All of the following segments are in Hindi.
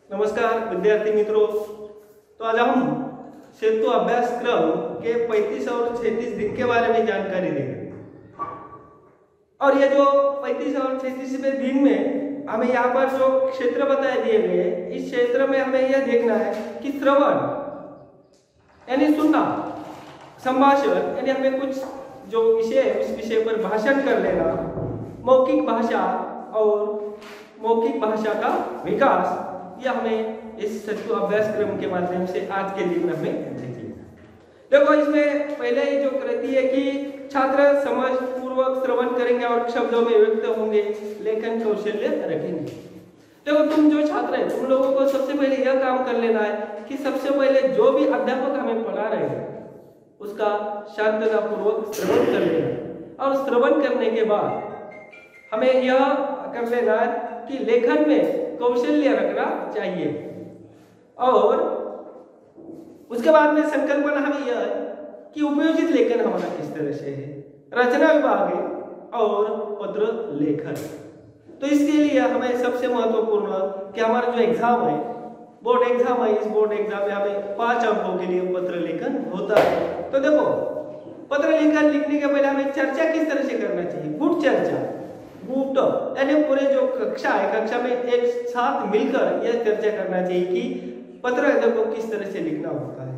नमस्कार विद्यार्थी मित्रों। तो आज हम सेतु अभ्यासक्रम के 35 और 36 दिन के बारे में जानकारी देंगे। और ये जो 35 और 36वें दिन में हमें यहाँ पर जो क्षेत्र बताए दिए गए, इस क्षेत्र में हमें यह देखना है कि श्रवण यानी सुनना, संभाषण यानी हमें कुछ जो विषय है उस विषय पर भाषण कर लेना, मौखिक भाषा और मौखिक भाषा का विकास, यह हमें इस सेतु अभ्यासक्रम के माध्यम से आज के दिन में हमें देखिए। देखो, इसमें पहले ही जो कृति है कि छात्र समझ पूर्वक श्रवण करेंगे और शब्दों में व्यक्त होंगे, लेखन कौशल्य रखेंगे। देखो, तुम जो छात्र है, तुम लोगों को सबसे पहले यह काम कर लेना है कि सबसे पहले जो भी अध्यापक हमें पढ़ा रहे हैं उसका शांतता पूर्वक श्रवण कर लेना, और श्रवण करने के बाद हमें यह कर लेना है कि लेखन में कौशल्य रखना चाहिए। और उसके बाद में संकल्पना हमें यह है कि उपयोजित लेखन हमारा किस तरह से है, रचना विभाग है और पत्र लेखन। तो इसके लिए हमें सबसे महत्वपूर्ण कि हमारा जो एग्जाम है, बोर्ड एग्जाम है, इस बोर्ड एग्जाम में हमें 5 अंकों के लिए पत्र लेखन होता है। तो देखो, पत्र लेखन लिखने के पहले हमें चर्चा किस तरह से करना चाहिए, गुट चर्चा, गुट यानी पूरे जो कक्षा है, कक्षा में एक साथ मिलकर यह चर्चा करना चाहिए कि पत्र को किस तरह से लिखना होता है।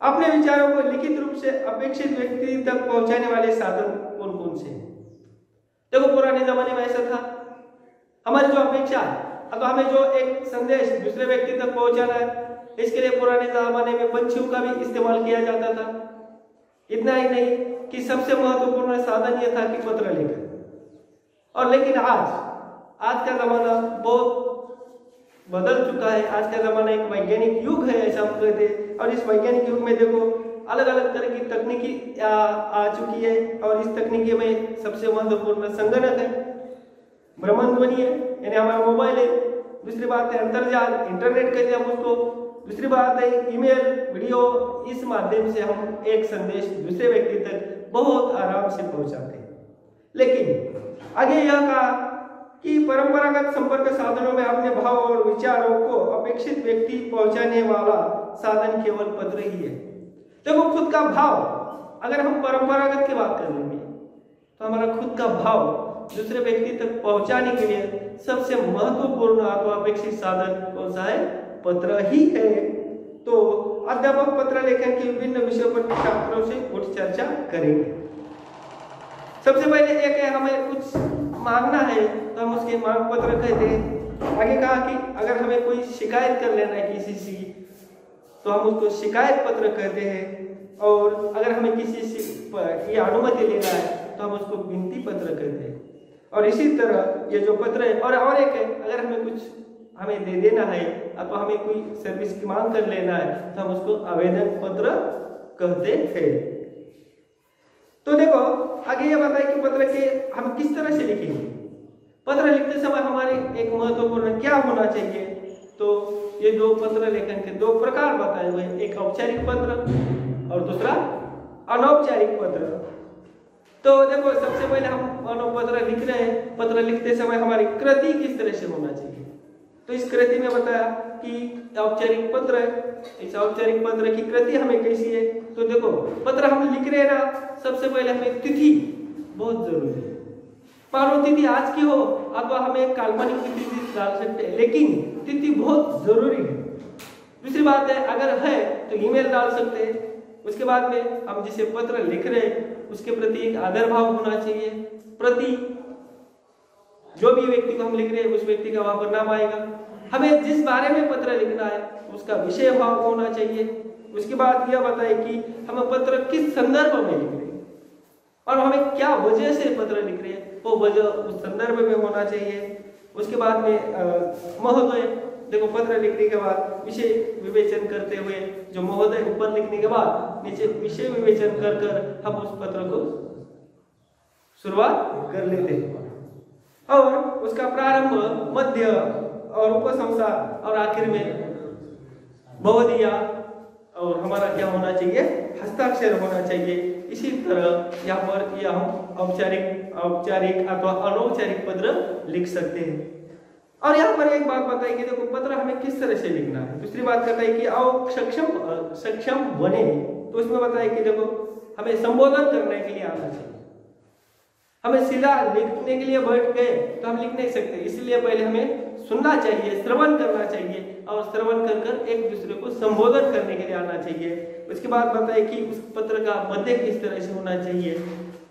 अपने विचारों को लिखित रूप से अपेक्षित व्यक्ति तक पहुंचाने वाले साधन कौन कौन से हैं। देखो, पुराने जमाने में ऐसा था, हमारी जो अपेक्षा है, अब हमें जो एक संदेश दूसरे व्यक्ति तक पहुंचाना है, इसके लिए पुराने जमाने में पंछियों का भी इस्तेमाल किया जाता था। इतना ही नहीं कि सबसे महत्वपूर्ण साधन यह था कि पत्र लेखन। और लेकिन आज का जमाना बहुत बदल चुका है। आज का जमाना एक वैज्ञानिक युग है, ऐसा हम कहते हैं। और इस वैज्ञानिक युग में देखो, अलग अलग तरह की तकनीकी आ चुकी है, और इस तकनीकी में सबसे महत्वपूर्ण संगणक है, भ्रमण ध्वनि है यानी हमारा मोबाइल है। दूसरी बात है अंतर्जाल, इंटरनेट कहते हैं हम उसको। दूसरी बात है ईमेल, वीडियो। इस माध्यम से हम एक संदेश दूसरे व्यक्ति तक बहुत आराम से पहुंचाते हैं। लेकिन आगे यह कहा कि परंपरागत संपर्क साधनों में अपने भाव और विचारों को अपेक्षित व्यक्ति पहुंचाने वाला साधन केवल पत्र ही है। देखो, खुद का भाव, अगर हम परंपरागत की बात कर लेंगे तो हमारा खुद का भाव दूसरे व्यक्ति तक पहुंचाने के लिए सबसे महत्वपूर्ण अथवा अपेक्षित साधन कौन सा है, पत्र ही है। तो अध्यापक पत्र लेखन के विभिन्न विषयों पर छात्रों से कुछ चर्चा करेंगे। सबसे पहले एक है, हमें कुछ मांगना है तो हम उसके मांग पत्र कहते हैं। आगे कहा कि अगर हमें कोई शिकायत कर लेना है किसी से तो हम उसको शिकायत पत्र कहते हैं। और अगर हमें किसी से ये अनुमति लेना है तो हम उसको विनती पत्र कहते हैं। और इसी तरह ये जो पत्र है, और एक है, अगर हमें कुछ हमें दे देना है अथवा हमें कोई सर्विस की मांग कर लेना है तो हम उसको आवेदन पत्र कहते हैं। तो देखो, आगे ये बताए कि पत्र के हम किस तरह से लिखेंगे। पत्र लिखते समय हमारे एक महत्वपूर्ण क्या होना चाहिए, तो ये दो पत्र लेखन के 2 प्रकार बताए हुए, एक औपचारिक पत्र और दूसरा अनौपचारिक पत्र। तो देखो, सबसे पहले हम पत्र लिख रहे हैं, पत्र लिखते समय हमारी कृति किस तरह से होना चाहिए। तो इस कृति में बताया कि औपचारिक पत्र है, इस औपचारिक पत्र की कृति हमें कैसी है। तो देखो, पत्र हम लिख रहे हैं ना, सबसे पहले हमें तिथि बहुत जरूरी है। मानो तिथि आज की हो अथवा हमें काल्पनिक तिथि डाल सकते हैं, लेकिन तिथि बहुत जरूरी है। दूसरी बात है, अगर है तो ईमेल डाल सकते हैं। उसके बाद में हम जिसे पत्र लिख रहे हैं उसके प्रति एक आदर भाव होना चाहिए। प्रति जो भी व्यक्ति को हम लिख रहे हैं उस व्यक्ति का वहां पर नाम आएगा। हमें जिस बारे में पत्र लिखना है उसका विषय भाव होना चाहिए। उसके बाद यह बताए कि हम पत्र किस संदर्भ में लिख रहे हैं और हमें क्या वजह से पत्र लिख रहे हैं, वो वजह उस संदर्भ में होना चाहिए। उसके बाद में महोदय, देखो, पत्र लिखने के बाद विषय विवेचन करते हुए, जो महोदय ऊपर लिखने के बाद नीचे विषय विवेचन कर कर हम उस पत्र को शुरुआत कर लेते हैं। और उसका प्रारंभ, मध्य और उपसंहार और आखिर में बहुदिया और हमारा क्या होना चाहिए, हस्ताक्षर होना चाहिए। इसी तरह यहाँ पर यह हम औपचारिक अथवा अनौपचारिक पत्र लिख सकते हैं। और यहाँ पर एक बात बताई कि देखो पत्र हमें किस तरह से लिखना है। दूसरी बात कहता है कि आओ सक्षम बने, तो उसमें बताया कि देखो हमें संबोधन करने के लिए आना चाहिए। हमें सीधा लिखने के लिए बैठ गए तो हम लिख नहीं सकते, इसलिए पहले हमें सुनना चाहिए, श्रवण करना चाहिए और श्रवण कर कर एक दूसरे को संबोधन करने के लिए आना चाहिए। उसके बाद बताए कि उस पत्र का मध्य किस तरह से होना चाहिए,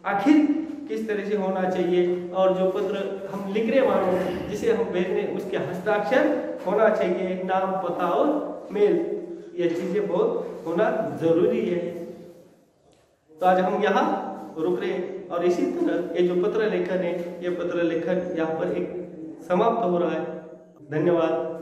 आखिर किस तरह से होना चाहिए, और जो पत्र हम लिख रहे मानो जिसे हम भेज रहे उसके हस्ताक्षर होना चाहिए, नाम पता और मेल, ये चीजें बहुत होना जरूरी है। तो आज हम यहाँ रुक रहे हैं और इसी तरह ये जो पत्र लेखन है, ये पत्र लेखन यहाँ पर एक समाप्त हो रहा है। धन्यवाद।